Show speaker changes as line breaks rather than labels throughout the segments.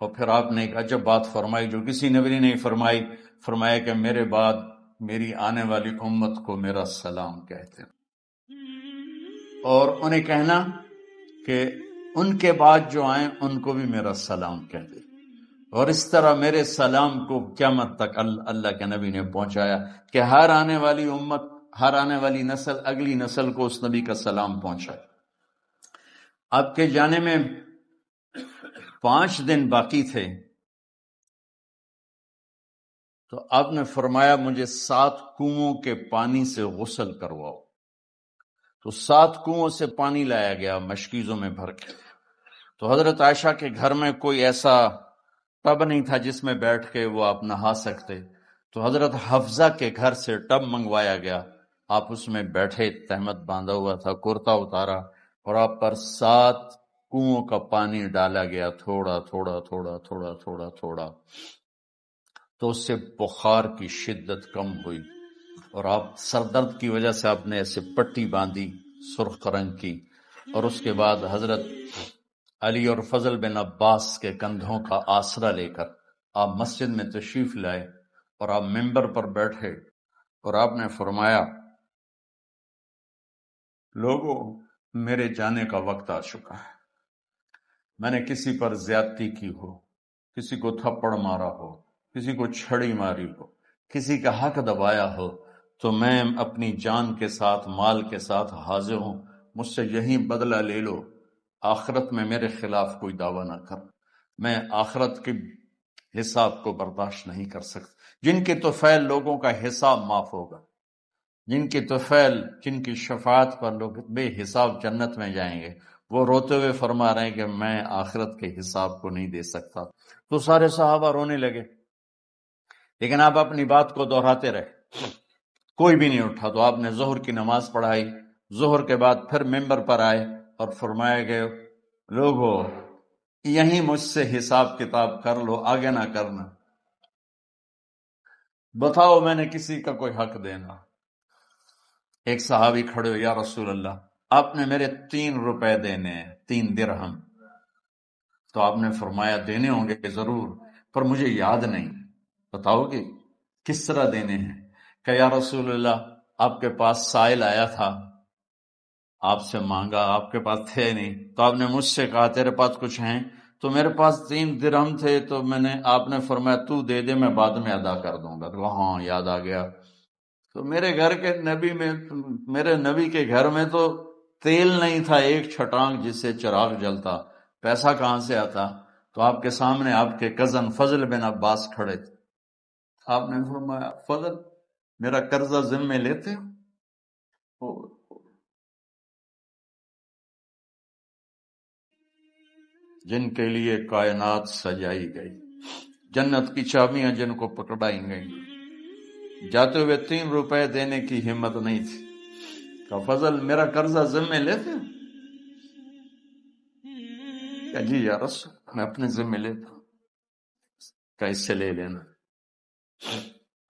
اور پھر آپ نے ایک عجب بات فرمائی جو کسی نبی نے نہیں فرمائی، فرمایا کہ میرے بعد میری آنے والی امت کو میرا سلام کہتے ہیں، اور انہیں کہنا کہ ان کے بعد جو آئیں ان کو بھی میرا سلام کہتے، اور اس طرح میرے سلام کو قیامت تک اللہ کے نبی نے پہنچایا کہ ہر آنے والی امت، ہر آنے والی نسل اگلی نسل کو اس نبی کا سلام پہنچائے۔ آپ کے جانے میں 5 دن باقی تھے تو آپ نے فرمایا مجھے 7 کنووں کے پانی سے غسل کرواؤ، تو 7 کنووں سے پانی لایا گیا مشکیزوں میں بھر کے۔ تو حضرت عائشہ کے گھر میں کوئی ایسا ٹب نہیں تھا جس میں بیٹھ کے وہ آپ نہا سکتے، تو حضرت حفصہ کے گھر سے ٹب منگوایا گیا، آپ اس میں بیٹھے، تہمت باندھا ہوا تھا، کرتا اتارا، اور آپ پر 7 کنووں کا پانی ڈالا گیا، تھوڑا تھوڑا تھوڑا تھوڑا تھوڑا تھوڑا، تو اس سے بخار کی شدت کم ہوئی، اور آپ سر درد کی وجہ سے آپ نے ایسے پٹی باندھی سرخ رنگ کی، اور اس کے بعد حضرت علی اور فضل بن عباس کے کندھوں کا آسرا لے کر آپ مسجد میں تشریف لائے، اور آپ ممبر پر بیٹھے، اور آپ نے فرمایا لوگوں میرے جانے کا وقت آ چکا ہے، میں نے کسی پر زیادتی کی ہو، کسی کو تھپڑ مارا ہو، کسی کو چھڑی ماری ہو، کسی کا حق دبایا ہو، تو میں اپنی جان کے ساتھ، مال کے ساتھ حاضر ہوں، مجھ سے یہی بدلہ لے لو، آخرت میں میرے خلاف کوئی دعویٰ نہ کر، میں آخرت کے حساب کو برداشت نہیں کر سکتا۔ جن کے طفیل لوگوں کا حساب معاف ہوگا، جن کی طفیل، جن کی شفاعت پر لوگ بے حساب جنت میں جائیں گے، وہ روتے ہوئے فرما رہے ہیں کہ میں آخرت کے حساب کو نہیں دے سکتا۔ تو سارے صحابہ رونے لگے، لیکن آپ اپنی بات کو دہراتے رہے، کوئی بھی نہیں اٹھا۔ تو آپ نے ظہر کی نماز پڑھائی، ظہر کے بعد پھر ممبر پر آئے اور فرمایا کہ لوگو یہیں مجھ سے حساب کتاب کر لو، آگے نہ کرنا، بتاؤ میں نے کسی کا کوئی حق دینا۔ ایک صحابی کھڑے ہو، یا رسول اللہ آپ نے میرے 3 روپے دینے ہیں، 3 درہم۔ تو آپ نے فرمایا دینے ہوں گے ضرور، پر مجھے یاد نہیں، بتاؤ گے کس طرح دینے ہیں؟ کہ یا رسول اللہ آپ کے پاس سائل آیا تھا، آپ سے مانگا، آپ کے پاس تھے نہیں، تو آپ نے مجھ سے کہا تیرے پاس کچھ ہیں؟ تو میرے پاس 3 درہم تھے، تو آپ نے فرمایا تو دے دے، میں بعد میں ادا کر دوں گا۔ تو ہاں یاد آ گیا۔ تو میرے گھر کے نبی میں، میرے نبی کے گھر میں تو تیل نہیں تھا ایک چھٹانگ جس سے چراغ جلتا، پیسہ کہاں سے آتا؟ تو آپ کے سامنے آپ کے کزن فضل بن عباس کھڑے تھے، آپ نے فرمایا فضل میرا قرضہ ذمے لیتے ہو؟ جن کے لیے کائنات سجائی گئی، جنت کی چابیاں جن کو پکڑائی گئی، جاتے ہوئے 3 روپے دینے کی ہمت نہیں تھی، کہ فضل میرا قرضہ ذمے لیتے ہو؟ کہ جی یا رسول میں اپنے ذمے لیتا ہوں۔ کہ اس سے لے لینا۔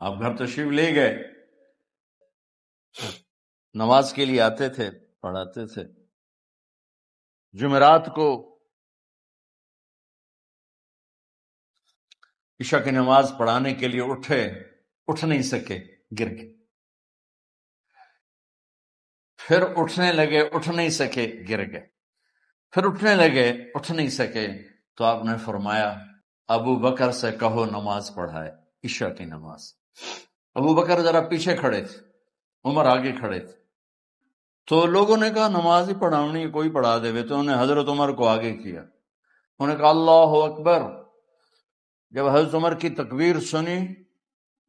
آپ گھر تشریف لے گئے، نماز کے لیے آتے تھے، پڑھاتے تھے۔ جمعرات کو عشاء کی نماز پڑھانے کے لیے اٹھ نہیں سکے، گر کے، پھر اٹھنے لگے، اٹھ نہیں سکے، گر گئے، پھر اٹھنے لگے، اٹھ نہیں سکے، تو آپ نے فرمایا ابو بکر سے کہو نماز پڑھائے، عشاء کی نماز۔ ابو بکر ذرا پیچھے کھڑے تھے، عمر آگے کھڑے تھے، تو لوگوں نے کہا نماز ہی پڑھاونی، کوئی پڑھا دے، تو انہوں نے حضرت عمر کو آگے کیا، انہوں نے کہا اللہ اکبر۔ جب حضرت عمر کی تکبیر سنی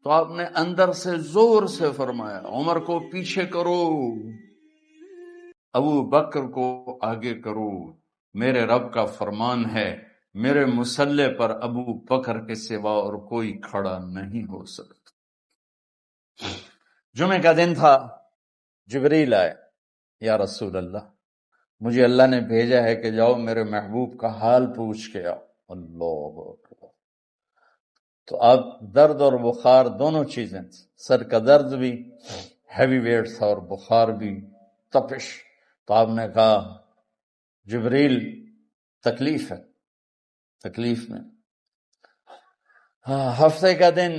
تو آپ نے اندر سے زور سے فرمایا عمر کو پیچھے کرو، ابو بکر کو آگے کرو، میرے رب کا فرمان ہے میرے مصلی پر ابو بکر کے سوا اور کوئی کھڑا نہیں ہو سکتا۔ جمعہ کا دن تھا، جبریل آئے، یا رسول اللہ مجھے اللہ نے بھیجا ہے کہ جاؤ میرے محبوب کا حال پوچھ کے آؤ۔ اللہ اکبر۔ تو اب درد اور بخار دونوں چیزیں، سر کا درد بھی ہیوی ویٹ تھا اور بخار بھی، تپش۔ تو آپ نے کہا جبریل تکلیف ہے، تکلیف میں ہفتے کا دن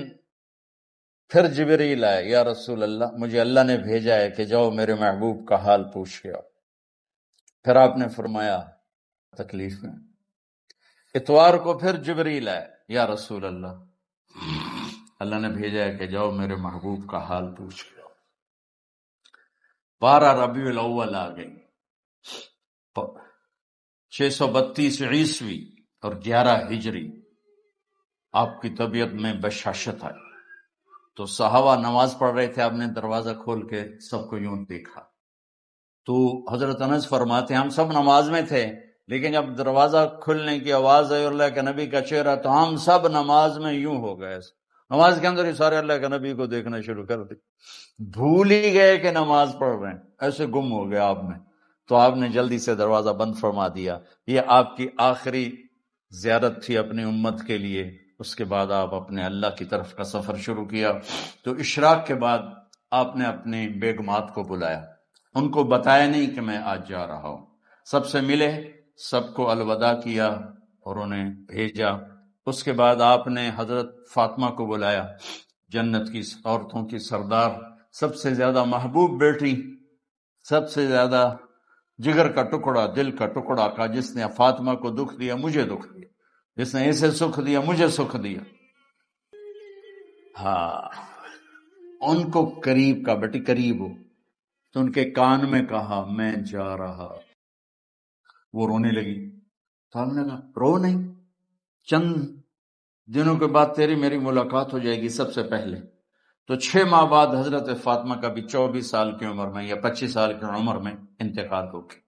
پھر جبریل آئے، یا رسول اللہ مجھے اللہ نے بھیجا ہے کہ جاؤ میرے محبوب کا حال پوچھ کے آؤ۔ پھر آپ نے فرمایا تکلیف میں۔ اتوار کو پھر جبریل آئے، یا رسول اللہ نے بھیجا ہے کہ جاؤ میرے محبوب کا حال پوچھ کے آؤ۔ 12 ربیع الاول آ گئی، 632 عیسوی اور 11 ہجری، آپ کی طبیعت میں بشاشت آئی۔ تو صحابہ نماز پڑھ رہے تھے، آپ نے دروازہ کھول کے سب کو یوں دیکھا۔ تو حضرت انس فرماتے ہیں ہم سب نماز میں تھے، لیکن جب دروازہ کھلنے کی آواز آئی اللہ کے نبی کا چہرہ، تو ہم سب نماز میں یوں ہو گئے، نماز کے اندر ہی سارے اللہ کے نبی کو دیکھنا شروع کر دی، بھول ہی گئے کہ نماز پڑھ رہے ہیں، ایسے گم ہو گئے آپ میں۔ تو آپ نے جلدی سے دروازہ بند فرما دیا۔ یہ آپ کی آخری زیارت تھی اپنی امت کے لیے۔ اس کے بعد آپ اپنے اللہ کی طرف کا سفر شروع کیا۔ تو اشراق کے بعد آپ نے اپنی بیگمات کو بلایا، ان کو بتایا نہیں کہ میں آج جا رہا ہوں، سب سے ملے، سب کو الوداع کیا اور انہیں بھیجا۔ اس کے بعد آپ نے حضرت فاطمہ کو بلایا، جنت کی عورتوں کی سردار، سب سے زیادہ محبوب بیٹی، سب سے زیادہ جگر کا ٹکڑا، دل کا ٹکڑا کا، جس نے فاطمہ کو دکھ دیا مجھے دکھ دیا، جس نے اسے سکھ دیا مجھے سکھ دیا۔ ہاں، ان کو قریب کا، بیٹی قریب ہو، تو ان کے کان میں کہا میں جا رہا۔ وہ رونے لگی، تو ہم نے کہا رو نہیں، چند دنوں کے بعد تیری میری ملاقات ہو جائے گی سب سے پہلے۔ تو 6 ماہ بعد حضرت فاطمہ کا بھی 24 سال کی عمر میں یا 25 سال کی عمر میں انتقال ہو گئی۔